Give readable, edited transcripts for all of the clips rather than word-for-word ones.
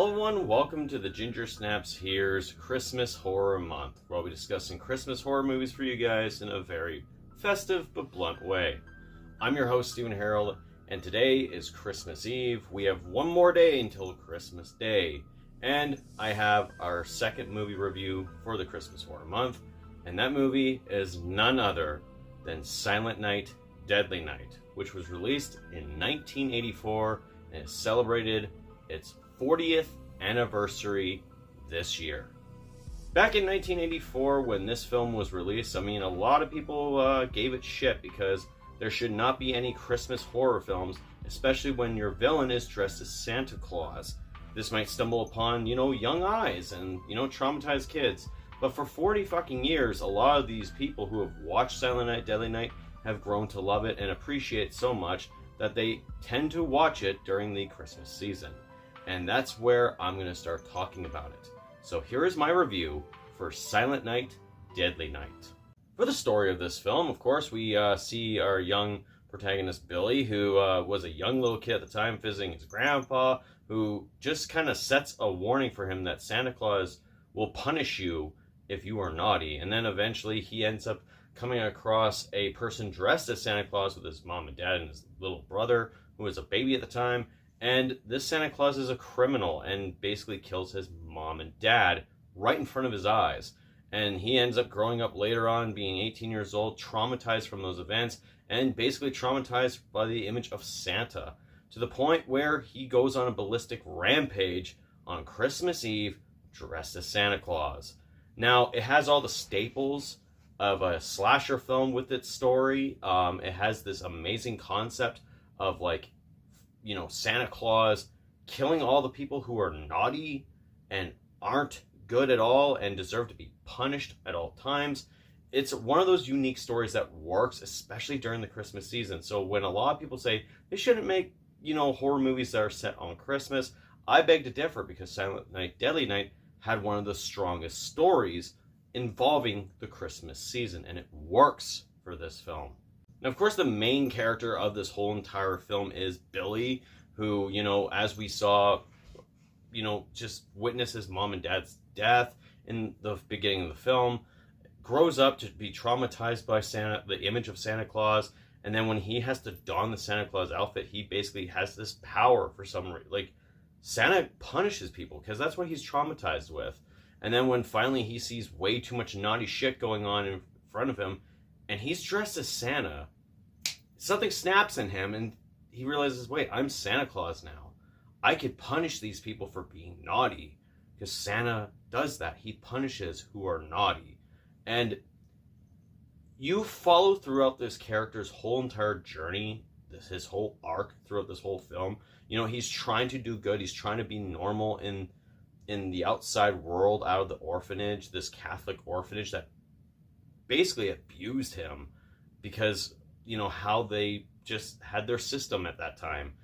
Hello everyone, welcome to the Ginger Snaps Here's Christmas Horror Month, where I'll be discussing Christmas horror movies for you guys in a very festive but blunt way. I'm your host, Steven Harrold, and today is Christmas Eve. We have one more day until Christmas Day, and I have our second movie review for the Christmas Horror Month, and that movie is none other than Silent Night, Deadly Night, which was released in 1984 and is celebrated its 40th anniversary this year. Back in 1984, when this film was released, a lot of people gave it shit because there should not be any Christmas horror films, especially when your villain is dressed as Santa Claus. This might stumble upon, young eyes and, traumatized kids. But for 40 fucking years, a lot of these people who have watched Silent Night, Deadly Night have grown to love it and appreciate it so much that they tend to watch it during the Christmas season. And that's where I'm going to start talking about it. So here is my review for Silent Night, Deadly Night. For the story of this film, of course, we see our young protagonist Billy, who was a young little kid at the time visiting his grandpa, who just kind of sets a warning for him that Santa Claus will punish you if you are naughty. And then eventually he ends up coming across a person dressed as Santa Claus with his mom and dad and his little brother, who was a baby at the time. And this Santa Claus is a criminal and basically kills his mom and dad right in front of his eyes. And he ends up growing up later on, being 18 years old, traumatized from those events, and basically traumatized by the image of Santa, to the point where he goes on a ballistic rampage on Christmas Eve dressed as Santa Claus. Now, it has all the staples of a slasher film with its story. It has this amazing concept of Santa Claus killing all the people who are naughty and aren't good at all and deserve to be punished at all times. It's one of those unique stories that works, especially during the Christmas season. So when a lot of people say they shouldn't make, horror movies that are set on Christmas, I beg to differ, because Silent Night, Deadly Night had one of the strongest stories involving the Christmas season, and it works for this film. Now, of course, the main character of this whole entire film is Billy, who, as we saw, just witness his mom and dad's death in the beginning of the film, grows up to be traumatized by the image of Santa Claus, and then when he has to don the Santa Claus outfit, he basically has this power for some reason. Santa punishes people because that's what he's traumatized with. And then when finally he sees way too much naughty shit going on in front of him, and he's dressed as Santa, something snaps in him, and he realizes, wait, I'm Santa Claus now. I could punish these people for being naughty, because Santa does that. He punishes who are naughty. And you follow throughout this character's whole entire journey, his whole arc throughout this whole film. He's trying to do good. He's trying to be normal in the outside world, out of the orphanage, this Catholic orphanage that basically abused him because, how they just had their system at that time.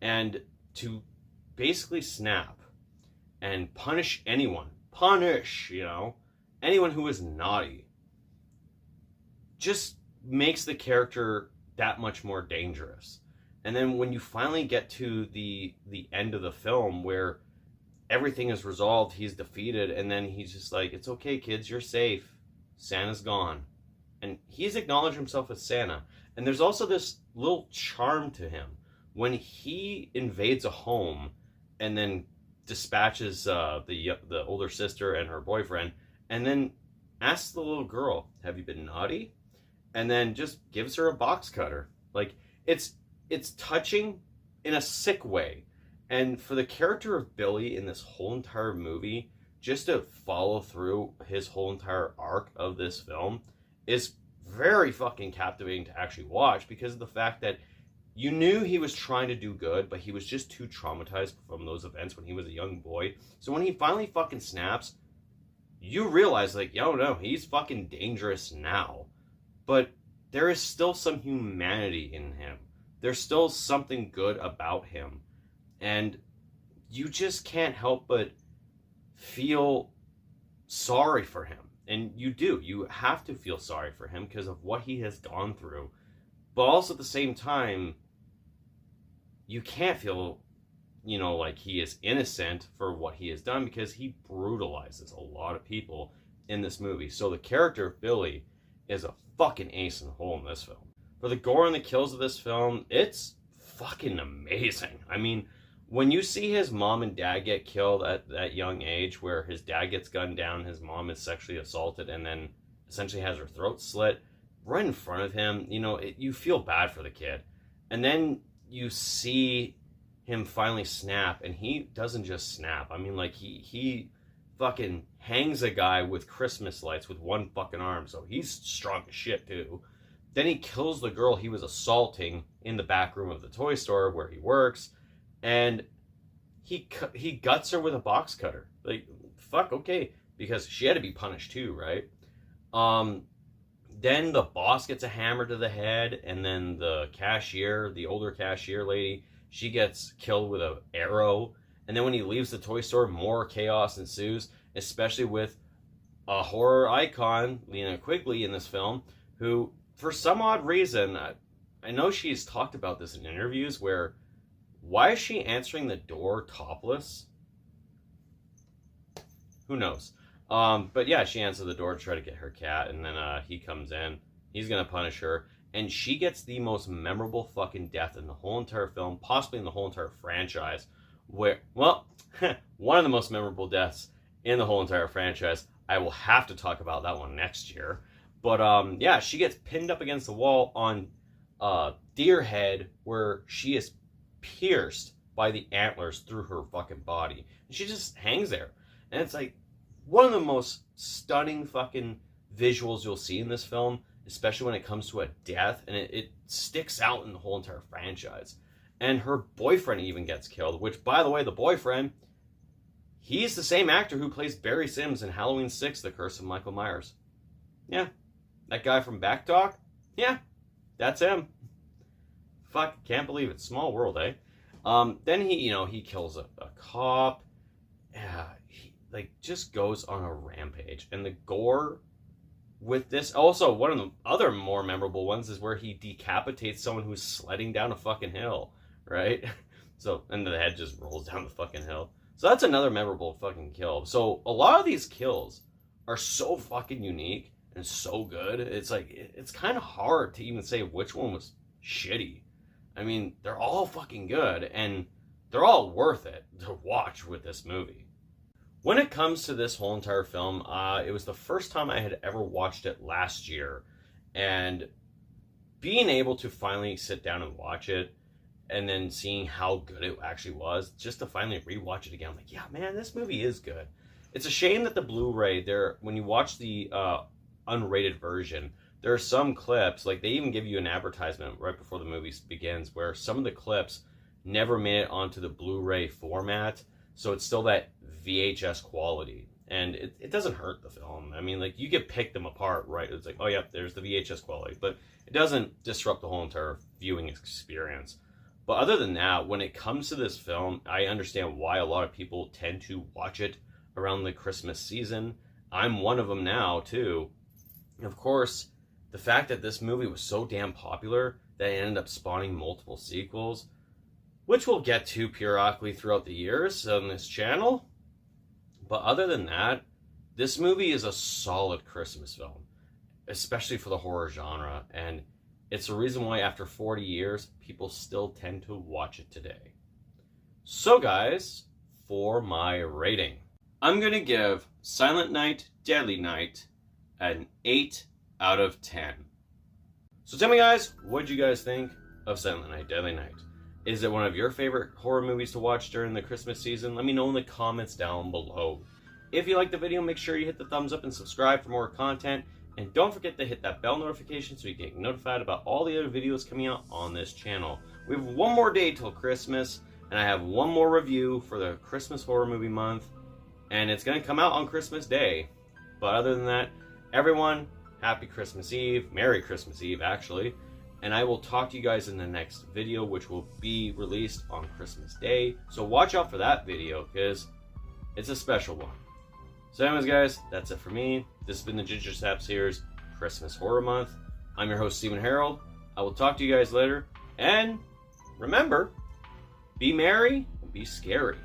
And to basically snap and punish anyone who is naughty, just makes the character that much more dangerous. And then when you finally get to the end of the film where everything is resolved, he's defeated, and then he's just like, it's okay, kids, you're safe. Santa's gone. And he's acknowledged himself as Santa. And there's also this little charm to him when he invades a home and then dispatches the older sister and her boyfriend, and then asks the little girl, have you been naughty? And then just gives her a box cutter. It's touching in a sick way. And for the character of Billy in this whole entire movie, just to follow through his whole entire arc of this film is very fucking captivating to actually watch, because of the fact that you knew he was trying to do good, but he was just too traumatized from those events when he was a young boy. So when he finally fucking snaps, you realize, no, he's fucking dangerous now. But there is still some humanity in him. There's still something good about him. And you just can't help but feel sorry for him. And you do. You have to feel sorry for him because of what he has gone through. But also at the same time, you can't feel like he is innocent for what he has done, because he brutalizes a lot of people in this movie. So the character of Billy is a fucking ace in the hole in this film. For the gore and the kills of this film, it's fucking amazing. I mean, when you see his mom and dad get killed at that young age, where his dad gets gunned down, his mom is sexually assaulted, and then essentially has her throat slit right in front of him, you feel bad for the kid. And then you see him finally snap, and he doesn't just snap. I mean, like, he fucking hangs a guy with Christmas lights with one fucking arm, so he's strong as shit too. Then he kills the girl he was assaulting in the back room of the toy store where he works, and he guts her with a box cutter. Like, fuck, okay, because she had to be punished too, right? Then the boss gets a hammer to the head, and then the cashier, the older cashier lady, she gets killed with an arrow. And then when he leaves the toy store, more chaos ensues, especially with a horror icon, Lena Quigley, in this film, who, for some odd reason, I know she's talked about this in interviews, where, why is she answering the door topless? Who knows? But yeah, she answers the door to try to get her cat, and then he comes in. He's gonna punish her, and she gets the most memorable fucking death in the whole entire film, possibly in the whole entire franchise. Where, well, one of the most memorable deaths in the whole entire franchise. I will have to talk about that one next year. But yeah, she gets pinned up against the wall on deer head, where she is pierced by the antlers through her fucking body, and she just hangs there. And it's like one of the most stunning fucking visuals you'll see in this film, especially when it comes to a death, and it sticks out in the whole entire franchise. And her boyfriend even gets killed, which, by the way, the boyfriend, he's the same actor who plays Barry Sims in Halloween 6, The Curse of Michael Myers. Yeah, that guy from Backtalk, yeah, that's him. Fuck, can't believe it. Small world, eh? Then he kills a cop. Yeah, he just goes on a rampage. And the gore with this, also one of the other more memorable ones, is where he decapitates someone who's sledding down a fucking hill, right? So, and the head just rolls down the fucking hill. So that's another memorable fucking kill. So a lot of these kills are so fucking unique and so good. It's like, it's kind of hard to even say which one was shitty. I mean, they're all fucking good, and they're all worth it to watch with this movie. When it comes to this whole entire film, it was the first time I had ever watched it last year, and being able to finally sit down and watch it, and then seeing how good it actually was, just to finally rewatch it again, I'm like, yeah, man, this movie is good. It's a shame that the Blu-ray, when you watch the unrated version, there are some clips, like they even give you an advertisement right before the movie begins, where some of the clips never made it onto the Blu-ray format, so it's still that VHS quality. And it doesn't hurt the film. I mean, like, you could pick them apart, right? It's like, oh yeah, there's the VHS quality, but it doesn't disrupt the whole entire viewing experience. But other than that, when it comes to this film, I understand why a lot of people tend to watch it around the Christmas season. I'm one of them now, too. Of course, the fact that this movie was so damn popular that it ended up spawning multiple sequels, which we'll get to periodically throughout the years on this channel. But other than that, this movie is a solid Christmas film, especially for the horror genre, and it's the reason why after 40 years, people still tend to watch it today. So guys, for my rating, I'm going to give Silent Night, Deadly Night an 8 out of 10. So tell me guys, what did you guys think of Silent Night, Deadly Night? Is it one of your favorite horror movies to watch during the Christmas season? Let me know in the comments down below. If you liked the video, make sure you hit the thumbs up and subscribe for more content. And don't forget to hit that bell notification so you get notified about all the other videos coming out on this channel. We have one more day till Christmas, and I have one more review for the Christmas horror movie month, and it's going to come out on Christmas Day. But other than that, everyone, happy Christmas Eve, Merry Christmas Eve actually, and I will talk to you guys in the next video, which will be released on Christmas Day. So watch out for that video, because it's a special one. So anyways guys, that's it for me. This has been the Ginger Snap Series Christmas Horror Month. I'm your host, Steven Harrold. I will talk to you guys later. And remember, be merry, be scary.